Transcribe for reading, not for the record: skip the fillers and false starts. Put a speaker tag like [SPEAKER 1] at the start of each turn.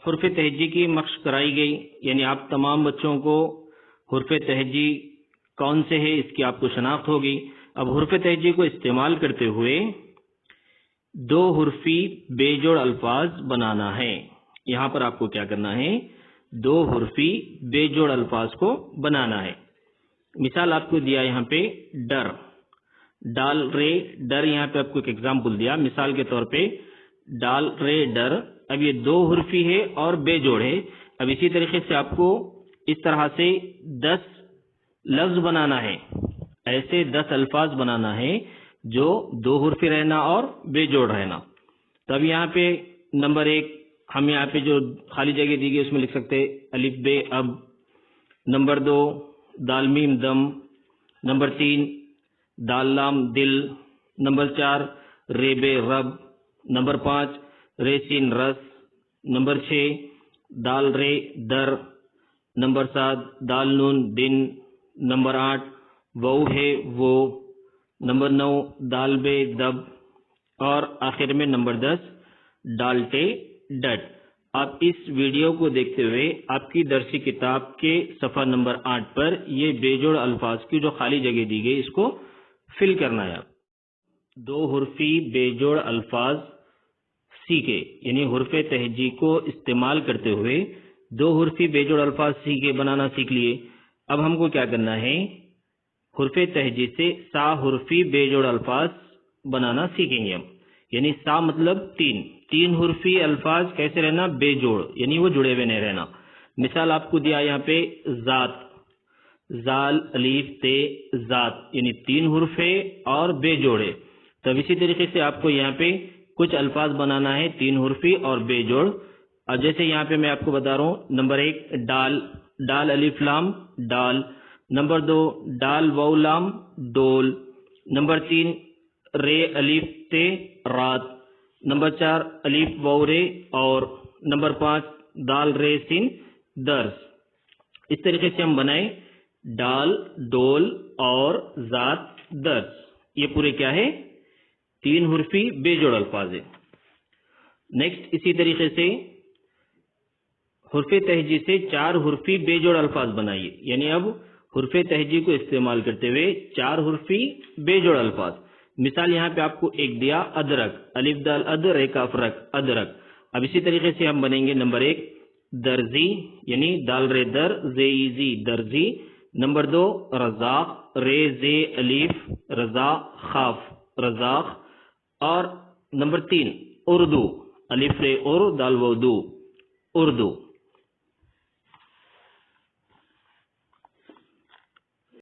[SPEAKER 1] حرف تہجی کی مشق کرائی گئی، یعنی آپ تمام بچوں کو حرف تہجی کون سے ہے اس کی آپ کو شناخت ہوگی۔ اب حرف تہجی کو استعمال کرتے ہوئے دو حرفی بے جوڑ الفاظ بنانا ہے۔ یہاں پر آپ کو کیا کرنا ہے؟ دو حرفی بے جوڑ الفاظ کو بنانا ہے۔ مثال آپ کو دیا یہاں پہ ڈر، ڈال رے ڈر، یہاں پہ آپ کو ایک ایگزامپل دیا مثال کے طور پہ ڈال رے ڈر۔ اب یہ دو حرفی ہے اور بے جوڑ ہے۔ اب اسی طریقے سے آپ کو اس طرح سے 10 لفظ بنانا ہے، ایسے 10 الفاظ بنانا ہے جو دو حرفی رہنا اور بے جوڑ رہنا۔ تب یہاں پہ نمبر 1 ہم یہاں پہ جو خالی جگہ دی گئی اس میں لکھ سکتے الف بے اب، نمبر 2 دال میم دم، نمبر 3 دال لام دل، نمبر 4 رے بے رب، نمبر 5 رے سین رس، نمبر 6 دال رے در، نمبر 7 دال نون دن، نمبر 8 وہ ہے وہ، نمبر 9 دال بے دب، اور آخر میں نمبر 10 ڈالٹے ڈٹ۔ آپ اس ویڈیو کو دیکھتے ہوئے آپ کی درسی کتاب کے صفحہ نمبر 8 پر یہ بے جوڑ الفاظ کی جو خالی جگہ دی گئی اس کو فل کرنا ہے۔ دو حرفی بے جوڑ الفاظ سیکھے، یعنی حرف تہجی کو استعمال کرتے ہوئے دو حرفی بے جوڑ الفاظ سیکھے، بنانا سیکھ لیے۔ اب ہم کو کیا کرنا ہے؟ حرف تہجی سے سا حرفی بے جوڑ الفاظ بنانا سیکھیں گے ہم، یعنی سا مطلب تین حرفی الفاظ کیسے رہنا؟ بے جوڑ، یعنی وہ جڑے ہوئے نہیں رہنا۔ مثال آپ کو دیا یہاں پہ ذات، زال الف تے ذات، یعنی 3 حرف ہے اور بے جوڑ ہے۔ تب اسی طریقے سے آپ کو یہاں پہ کچھ الفاظ بنانا ہے 3 حرفی اور بے جوڑ۔ اور جیسے یہاں پہ میں آپ کو بتا رہا ہوں، نمبر 1 ڈال، ڈال الف لام ڈال، نمبر 2 ڈال واو لام ڈول، نمبر 3 رے الف تے رات، نمبر 4 الف واو رے اور، نمبر 5 دال رے سین درس۔ اس طریقے سے ہم بنائیں ڈال ڈول اور ذات درس، یہ پورے کیا ہے؟ 3 حرفی بے جوڑ الفاظ ہے۔ نیکسٹ اسی طریقے سے حرف تہجی سے 4 حرفی بے جوڑ الفاظ بنائیے، یعنی اب حرف تہجی کو استعمال کرتے ہوئے 4 حرفی بے جوڑ الفاظ۔ مثال یہاں پہ آپ کو ایک دیا ادرک، الف دال اد رے کاف رک، ادرک۔ اب اسی طریقے سے ہم بنیں گے نمبر 1 درزی، یعنی دال رے در زے زی درزی، نمبر 2 رزاق، رے زے الف رزا خاف رزاق، اور نمبر 3 اردو، الف رے اور دال و دو اردو۔